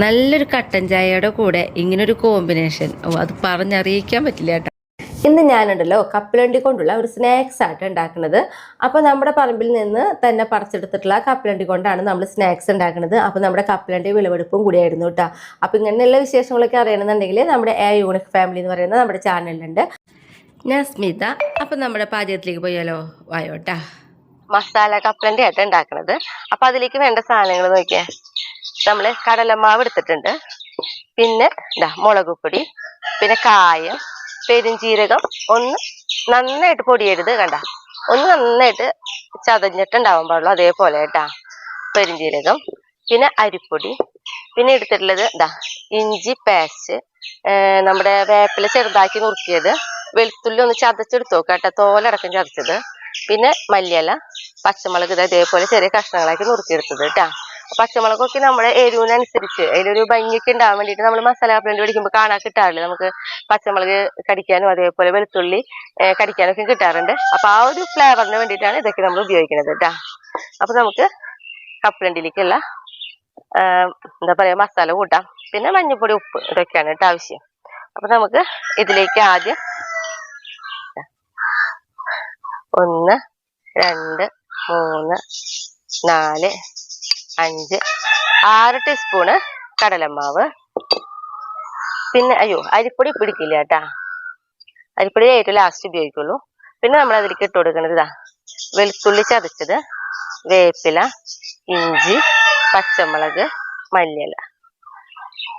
നല്ലൊരു കട്ടൻ ചായയുടെ കൂടെ ഇങ്ങനൊരു കോമ്പിനേഷൻ അത് പറഞ്ഞറിയിക്കാൻ പറ്റില്ല കേട്ടോ. ഇന്ന് ഞാനുണ്ടല്ലോ കപ്പലണ്ടി കൊണ്ടുള്ള ഒരു സ്നാക്സ് ആയിട്ട് ഉണ്ടാക്കുന്നത്. അപ്പോൾ നമ്മുടെ പറമ്പിൽ നിന്ന് തന്നെ പറിച്ചെടുത്തിട്ടുള്ള കപ്പലണ്ടി കൊണ്ടാണ് നമ്മൾ സ്നാക്സ് ഉണ്ടാക്കുന്നത്. അപ്പോൾ നമ്മുടെ കപ്പലണ്ടി വിളവെടുപ്പും കൂടിയായിരുന്നു കേട്ടോ. അപ്പോൾ ഇങ്ങനെയുള്ള വിശേഷങ്ങളൊക്കെ അറിയണമെന്നുണ്ടെങ്കിൽ നമ്മുടെ എ യൂണിക് ഫാമിലി എന്ന് പറയുന്ന നമ്മുടെ ചാനലിലുണ്ട്. ഞാൻ സ്മിത. അപ്പം നമ്മുടെ പാചകത്തിലേക്ക് പോയാലോ, വായോട്ടാ. മസാല കപ്പലണ്ടി ആയിട്ട് ഉണ്ടാക്കുന്നത്. അപ്പം അതിലേക്ക് വേണ്ട സാധനങ്ങൾ നോക്കിയേ. നമ്മൾ കടലമാവ് എടുത്തിട്ടുണ്ട്, പിന്നെ മുളക് പൊടി, പിന്നെ കായം, പെരുംജീരകം ഒന്ന് നന്നായിട്ട് പൊടിയരുത്, കണ്ട ഒന്ന് നന്നായിട്ട് ചതഞ്ഞിട്ടുണ്ടാവാൻ പാടുള്ളൂ, അതേപോലെ കേട്ടാ പെരുംജീരകം, പിന്നെ അരിപ്പൊടി, പിന്നെ എടുത്തിട്ടുള്ളത് ഇഞ്ചി പേസ്റ്റ്, നമ്മുടെ വേപ്പില ചെറുതാക്കി നുറുക്കിയത്, വെളുത്തുള്ളി ഒന്ന് ചതച്ചെടുത്തു നോക്കാട്ടോ, തോലടക്കം ചതച്ചത്, പിന്നെ മല്ലിയില, പച്ചമുളക് ഇതേപോലെ ചെറിയ കഷ്ണങ്ങളാക്കി നുറുക്കിയെടുത്തത് കേട്ടാ. പച്ചമുളകൊക്കെ നമ്മുടെ എരിവിനനുസരിച്ച് അതിലൊരു ഭംഗിയൊക്കെ ഉണ്ടാവാൻ വേണ്ടിയിട്ട് നമ്മൾ മസാല കപ്പലണ്ടി പിടിക്കുമ്പോൾ കാണാൻ കിട്ടാറില്ല, നമുക്ക് പച്ചമുളക് കടിക്കാനും അതേപോലെ വെളുത്തുള്ളി കടിക്കാനൊക്കെ കിട്ടാറുണ്ട്. അപ്പൊ ആ ഒരു ഫ്ലേവറിന് വേണ്ടിയിട്ടാണ് ഇതൊക്കെ നമ്മൾ ഉപയോഗിക്കുന്നത് കേട്ടാ. അപ്പൊ നമുക്ക് കപ്പലണ്ടിയിലേക്കുള്ള എന്താ പറയാ മസാല കൂട്ടാം. പിന്നെ മഞ്ഞൾപ്പൊടി, ഉപ്പ് ഇതൊക്കെയാണ് കേട്ടോ ആവശ്യം. അപ്പൊ നമുക്ക് ഇതിലേക്ക് ആദ്യം 1 2 3 4 5 6 ടീസ്പൂണ് കടലമാവ്, പിന്നെ അരിപ്പൊടി പിടിക്കില്ല കേട്ടാ, അരിപ്പൊടി ഏറ്റവും ലാസ്റ്റ് ഉപയോഗിക്കുള്ളൂ. പിന്നെ നമ്മൾ അതിലേക്ക് ഇട്ട് കൊടുക്കുന്നത് വെളുത്തുള്ളി ചതച്ചത്, വേപ്പില, ഇഞ്ചി, പച്ചമുളക്, മല്ലിയില,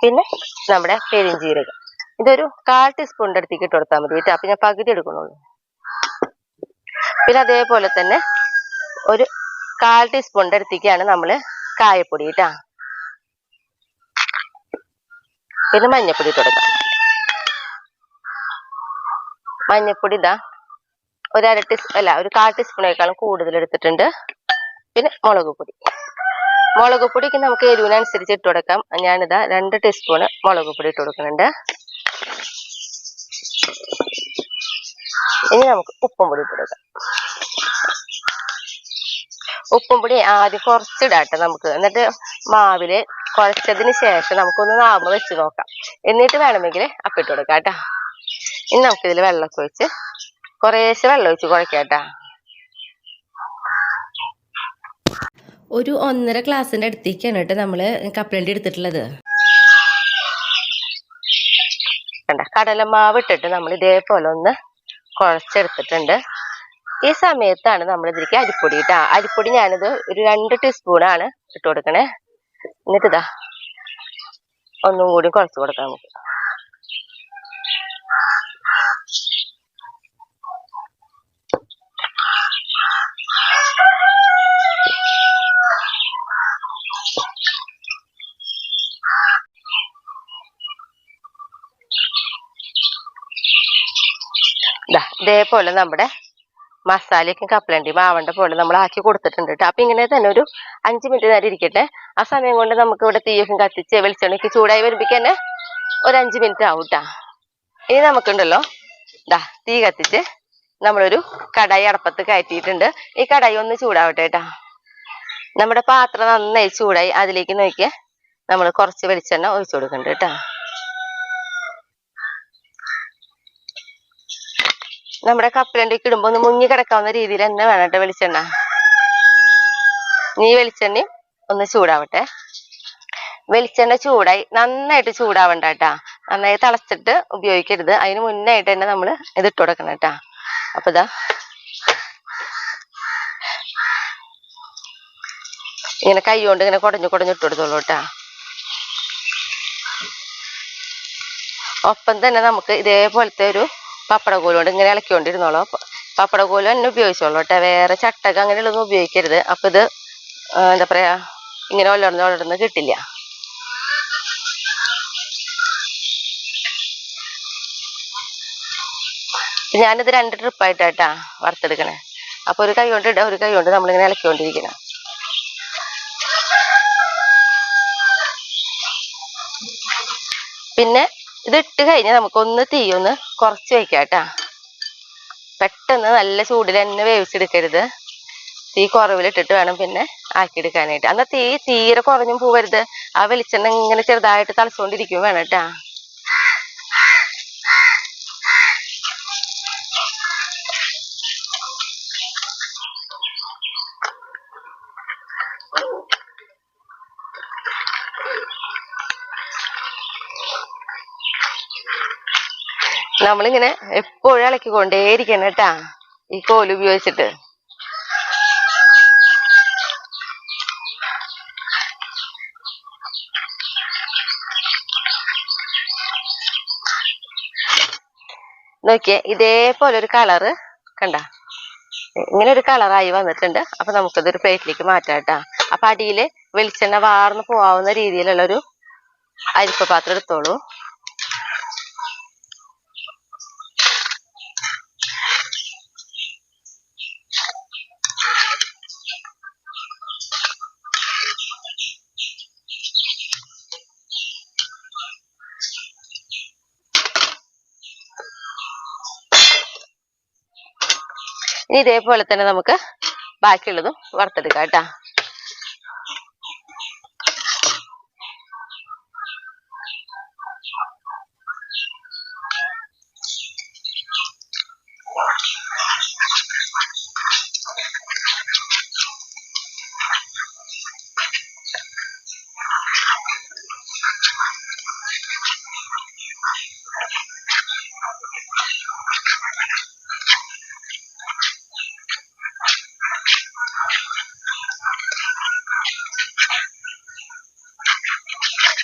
പിന്നെ നമ്മുടെ പെരുംജീരകം. ഇതൊരു 1/4 ടീസ്പൂണിന്റെ അടുത്തേക്ക് ഇട്ട് കൊടുത്താൽ മതി കേട്ടോ. അപ്പൊ ഞാൻ പകുതി എടുക്കണുള്ളൂ. പിന്നെ അതേപോലെ തന്നെ ഒരു 1/4 ടീസ്പൂണിന്റെ അടുത്തേക്കാണ് നമ്മള് കായപ്പൊടി കേട്ടാ. പിന്നെ മഞ്ഞപ്പൊടി ഇട്ട് കൊടുക്കാം. മഞ്ഞപ്പൊടി ഒരു 1/4 ടീസ്പൂണേക്കാളും കൂടുതൽ എടുത്തിട്ടുണ്ട്. പിന്നെ മുളക് പൊടിക്ക് നമുക്ക് എരിവിനനുസരിച്ച് ഇട്ട് കൊടുക്കാം. ഞാനിതാ 2 ടീസ്പൂണ് മുളക് പൊടി ഇട്ട് കൊടുക്കുന്നുണ്ട്. ഇനി നമുക്ക് ഉപ്പും പൊടി ഇട്ട് കൊടുക്കാം. ഉപ്പും പൊടി ആദ്യം കുറച്ചിടാട്ടെ നമുക്ക്, എന്നിട്ട് മാവില് കുഴച്ചതിന് ശേഷം നമുക്കൊന്ന് നാമ്പ് വെച്ച് നോക്കാം, എന്നിട്ട് വേണമെങ്കിൽ അപ്പിട്ട് കൊടുക്കാം കേട്ടാ. ഇനി നമുക്കിതിൽ വെള്ളമൊക്കെ ഒഴിച്ച് കുറേശ്ശെ വെള്ളം ഒഴിച്ച് കുഴക്കാട്ടാ. ഒരു 1.5 ഗ്ലാസിന്റെ അടുത്തേക്കാണ് കേട്ടോ നമ്മള് കപ്പലണ്ടി എടുത്തിട്ടുള്ളത്. കടലമാവ് ഇട്ടിട്ട് നമ്മൾ ഇതേപോലെ ഒന്ന് കുഴച്ചെടുത്തിട്ടുണ്ട്. ഈ സമയത്താണ് നമ്മൾ ഇതിലേക്ക് അരിപ്പൊടി ഇട്ടാ. അരിപ്പൊടി ഞാനിത് ഒരു 2 ടീസ്പൂണാണ് ഇട്ട് കൊടുക്കണേ. എന്നിട്ട് ഒന്നും കൂടി കുഴച്ച് കൊടുക്കാം നമുക്ക്. ഇതേപോലെ നമ്മുടെ മസാലയൊക്കെ കപ്പലണ്ടി മാവണ്ട പോലെ നമ്മൾ ആക്കി കൊടുത്തിട്ടുണ്ട് കേട്ടോ. അപ്പൊ ഇങ്ങനെ തന്നെ ഒരു 5 മിനിറ്റ് നേരം ഇരിക്കട്ടെ. ആ സമയം കൊണ്ട് നമുക്ക് ഇവിടെ തീയൊക്കെ കത്തിച്ച് വെളിച്ചെണ്ണയ്ക്ക് ചൂടായി വരുമ്പോഴേക്ക് തന്നെ ഒരു 5 മിനിറ്റ് ആവും കേട്ടാ. ഇനി നമുക്കുണ്ടല്ലോ തീ കത്തിച്ച് നമ്മളൊരു കടായി അടപ്പത്ത് കയറ്റിയിട്ടുണ്ട്. ഈ കടായി ഒന്ന് ചൂടാവട്ടെ കേട്ടാ. നമ്മുടെ പാത്രം നന്നായി ചൂടായി, അതിലേക്ക് നോക്കിയ നമ്മൾ കുറച്ച് വെളിച്ചെണ്ണ ഒഴിച്ചു കൊടുക്കുന്നുണ്ട് കേട്ടാ. നമ്മുടെ കപ്പലണ്ടിക്ക് ഇടുമ്പോ ഒന്ന് മുങ്ങി കിടക്കാവുന്ന രീതിയിൽ തന്നെ വേണം കേട്ടോ വെളിച്ചെണ്ണ. ഈ വെളിച്ചെണ്ണ ഒന്ന് ചൂടാവട്ടെ. വെളിച്ചെണ്ണ ചൂടായി, നന്നായിട്ട് ചൂടാവണ്ട കേട്ടാ, നന്നായി തിളച്ചിട്ട് ഉപയോഗിക്കരുത്. അതിന് മുന്നായിട്ട് തന്നെ നമ്മൾ ഇത് ഇട്ട് കൊടുക്കണം കേട്ടാ. അപ്പൊ ഇങ്ങനെ കൈ കൊണ്ട് ഇങ്ങനെ കുടഞ്ഞു ഇട്ട് കൊടുത്തോളൂ കേട്ടാ. ഒപ്പം തന്നെ നമുക്ക് ഇതേപോലത്തെ ഒരു പപ്പടക്കോല് കൊണ്ട് ഇങ്ങനെ ഇളക്കിക്കൊണ്ടിരുന്നോളൂ. പപ്പടക്കോല് തന്നെ ഉപയോഗിച്ചോളൂ കേട്ടോ, വേറെ ചട്ടക അങ്ങനെയുള്ളതൊന്നും ഉപയോഗിക്കരുത്. അപ്പൊ ഇത് എന്താ പറയാ, ഇങ്ങനെ ഒലർന്ന് കിട്ടില്ല. ഞാനിത് 2 ട്രിപ്പായിട്ടാ വറുത്തെടുക്കണേ. അപ്പൊ ഒരു കൈ കൊണ്ട് ഇടുക, ഒരു കൈ കൊണ്ട് നമ്മളിങ്ങനെ ഇളക്കിക്കൊണ്ടിരിക്കണം. പിന്നെ ഇത് ഇട്ട് കഴിഞ്ഞാൽ നമുക്കൊന്ന് തീ ഒന്ന് കുറച്ച് വെക്കാം കേട്ടാ. പെട്ടെന്ന് നല്ല ചൂടിൽ തന്നെ വേവിച്ചെടുക്കരുത്. തീ കുറവിലിട്ടിട്ട് വേണം പിന്നെ ആക്കിയെടുക്കാനായിട്ട്. എന്നാൽ തീ തീരെ കുറഞ്ഞും പോവരുത്. ആ വെളിച്ചെണ്ണ ഇങ്ങനെ ചെറുതായിട്ട് തളിച്ചുകൊണ്ടിരിക്കും വേണം കേട്ടാ. നമ്മളിങ്ങനെ എപ്പോഴും ഇളക്കിക്കൊണ്ടേയിരിക്കണം കേട്ടാ ഈ കോല് ഉപയോഗിച്ചിട്ട്. നോക്കിയേ, ഇതേപോലെ ഒരു കളറ് കണ്ട, ഇങ്ങനെ ഒരു കളറായി വന്നിട്ടുണ്ട്. അപ്പൊ നമുക്കതൊരു പ്ലേറ്റിലേക്ക് മാറ്റാം കേട്ടാ. അപ്പൊ അടിയില് വെളിച്ചെണ്ണ വാർന്ന് പോവാവുന്ന രീതിയിലുള്ള ഒരു അരിപ്പ പാത്രം എടുത്തോളൂ. ഇനി ഇതേപോലെ തന്നെ നമുക്ക് ബാക്കിയുള്ളതും വറുത്തെടുക്കാം കേട്ടാ.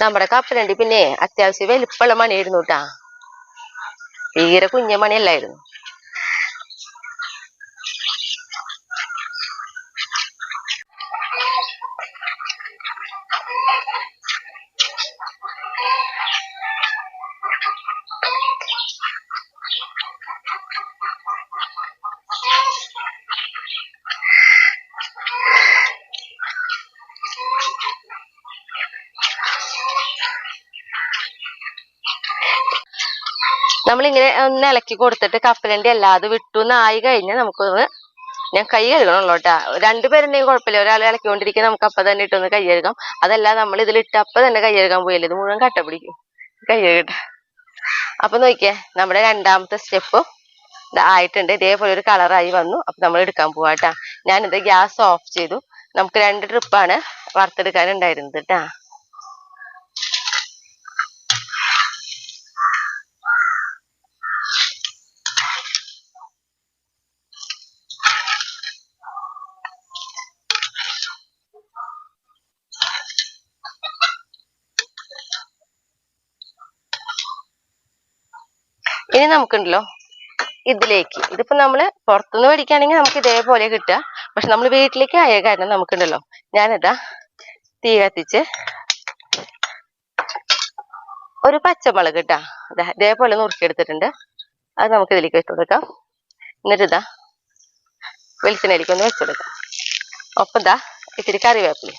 നമ്മുടെ കപ്പലണ്ടി പിന്നെ അത്യാവശ്യം വലിപ്പമുള്ള മണിയായിരുന്നു കേട്ടാ, തീരെ കുഞ്ഞ മണിയല്ലായിരുന്നു. നമ്മളിങ്ങനെ ഒന്ന് ഇളക്കി കൊടുത്തിട്ട് കപ്പലണ്ടി അല്ലാതെ വിട്ടുന്നായി കഴിഞ്ഞാൽ നമുക്കൊന്ന്, ഞാൻ കൈ കഴുകണമല്ലോ കേട്ടാ. രണ്ടുപേരുണ്ടെങ്കിൽ കുഴപ്പമില്ല, ഒരാൾ ഇളക്കിക്കൊണ്ടിരിക്കുക, നമുക്ക് അപ്പം തന്നെ ഇട്ടൊന്ന് കൈ കഴുകാം. അതല്ല നമ്മൾ ഇതിലിട്ട് അപ്പം തന്നെ കൈ കഴുകാൻ പോയല്ലേ, ഇത് മുഴുവൻ കട്ട പിടിക്കും. കൈ കഴുകട്ടെ. അപ്പൊ നോക്കിയേ, നമ്മുടെ രണ്ടാമത്തെ സ്റ്റെപ്പ് ആയിട്ടുണ്ട്. ഇതേപോലെ ഒരു കളറായി വന്നു. അപ്പൊ നമ്മൾ എടുക്കാൻ പോവാട്ടാ. ഞാനിത് ഗ്യാസ് ഓഫ് ചെയ്തു. നമുക്ക് 2 ട്രിപ്പാണ് വറുത്തെടുക്കാനുണ്ടായിരുന്നത് കേട്ടാ. ഇനി നമുക്കുണ്ടല്ലോ ഇതിലേക്ക്, ഇതിപ്പോ നമ്മള് പുറത്തുനിന്ന് മേടിക്കുകയാണെങ്കിൽ നമുക്ക് ഇതേപോലെ കിട്ടുക. പക്ഷെ നമ്മൾ വീട്ടിലേക്ക് ആയ കാരണം നമുക്കുണ്ടല്ലോ, ഞാനിതാ തീ കത്തിച്ച് ഒരു പച്ചമുളക് ഇട്ടാ ഇതേപോലെ നുറുക്കിയെടുത്തിട്ടുണ്ട്. അത് നമുക്ക് ഇതിലേക്ക് വെച്ച് കൊടുക്കാം. എന്നിട്ട് ഇതാ വെളിച്ചെണ്ണയിലേക്ക് ഒന്ന് വെച്ച് കൊടുക്കാം. ഒപ്പം ഇതാ ഇത്തിരി കറിവേപ്പില.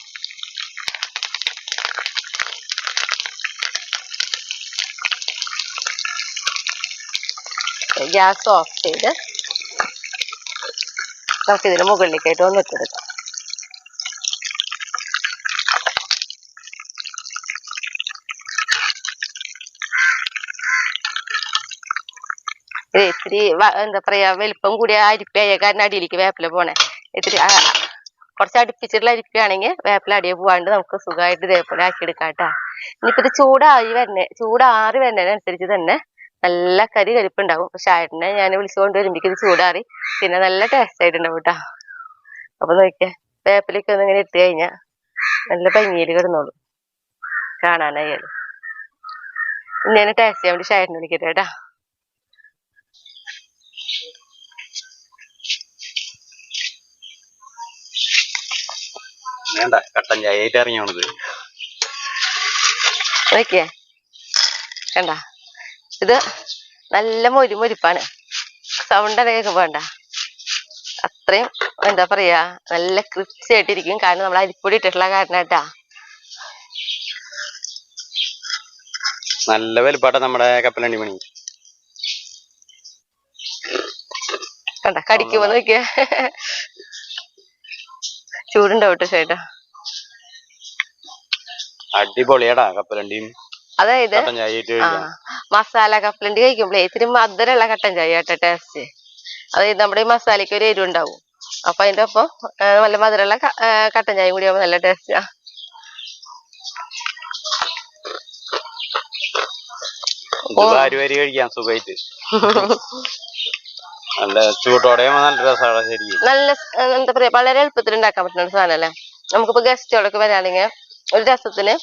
ഗ്യാസ് ഓഫ് ചെയ്ത് നമുക്കിതിന് മുകളിലേക്കായിട്ട് ഒന്ന് ഇട്ടെടുക്കാം. ഇത്തിരി എന്താ പറയാ, വലിപ്പം കൂടിയ അരിപ്പയായ കാരണം അടിയിലേക്ക് വേപ്പില പോണേ. ഇത്തിരി കുറച്ച് അടുപ്പിച്ചിട്ടുള്ള അരിപ്പയാണെങ്കിൽ വേപ്പില അടിയെ പോവാണ്ട് നമുക്ക് സുഖമായിട്ട് ഇതേപോലെ ആക്കിയെടുക്കാം കേട്ടാ. ഇനിയിപ്പോ ഇത് ചൂടാറി വരുന്നതിനനുസരിച്ച് തന്നെ നല്ല കരിപ്പുണ്ടാവും. പക്ഷെ ആയിട്ടിനെ ഞാൻ വിളിച്ചുകൊണ്ട് വരുമ്പോഴേക്കും ഇത് ചൂടാറി പിന്നെ നല്ല ടേസ്റ്റ് ആയിട്ടുണ്ടാവും കേട്ടാ. അപ്പൊ നോക്കിയാ, വേപ്പിലേക്ക് ഒന്ന് ഇങ്ങനെ ഇട്ട് കഴിഞ്ഞാൽ നല്ല ഭംഗിയിൽ കിടന്നോളൂ കാണാനായാലും. ഇങ്ങനെ ടേസ്റ്റ് ചെയ്യാൻ വേണ്ടി ഷായറ്റിനെ വിളിക്കട്ടെ കേട്ടാ. വേണ്ട, കട്ടൻ ചായ ഇറങ്ങിയാണത്. നോക്കിയേ കണ്ട, ഇത് നല്ല മൊരിപ്പാണ്. സൗണ്ട് കേൾക്കുമ്പോ വേണ്ട, അത്രയും എന്താ പറയാ, നല്ല ക്രിസ്പി ആയിട്ടിരിക്കും. കാരണം നമ്മൾ അരിപ്പൊടി ഇട്ടിട്ടുള്ള കാരണം കേട്ടാ. നല്ല വലുപ്പാട്ട നമ്മുടെ കപ്പലണ്ടി മണി. കണ്ട കടിക്കുമ്പോ നോക്കിയ ചൂടുണ്ടാവും കേട്ടോ ചേട്ടാ. അടിപൊളിയാടാ കപ്പലണ്ടിയും അതായത് കട്ടൻ ചായ മസാല കപ്പലണ്ടി കഴിക്കുമ്പോഴേ ഇത്തിരി മധുരമുള്ള കട്ടൻ ചായ കേട്ടോ ടേസ്റ്റ്. അതായത് നമ്മുടെ ഈ മസാലയ്ക്ക് ഒരു എരിവ് ഉണ്ടാവും. അപ്പൊ അതിന്റെ ഒപ്പം നല്ല മധുരമുള്ള കട്ടൻ ചായ കൂടി ആവുമ്പോ നല്ല ടേസ്റ്റാ. കഴിക്കാം സുഖമായിട്ട്. നല്ല ചൂട്ടോടെ നല്ല രസമാണ് ശരിക്കും. നല്ല എന്താ പറയാ വളരെ എളുപ്പത്തിൽ ഉണ്ടാക്കാൻ പറ്റുന്ന ഒരു സാധനം അല്ലേ. നമുക്കിപ്പോ ഗസ്റ്റുകളൊക്കെ വരാണെങ്കിൽ ഒരു രസത്തിന്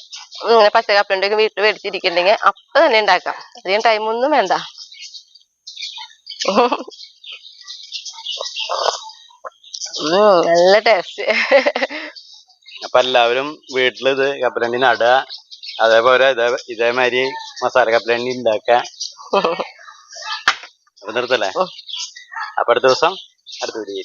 പച്ച കപ്പലണ്ടി ഒക്കെ വീട്ടിൽ മേടിച്ചിരിക്കുന്നുണ്ടെങ്കിൽ അപ്പൊ തന്നെ ഉണ്ടാക്കാം. അധികം ടൈമൊന്നും വേണ്ട. നല്ല ടേസ്റ്റ്. അപ്പൊ എല്ലാവരും വീട്ടിൽ ഇത് കപ്പലണ്ടി നടുക, അതേപോലെ ഇതേമാതിരി മസാല കപ്പലണ്ടി ഉണ്ടാക്കുക. അപ്പൊ നിർത്തല്ലേ. അപ്പൊ അടുത്ത ദിവസം അടുത്ത വീഡിയോ.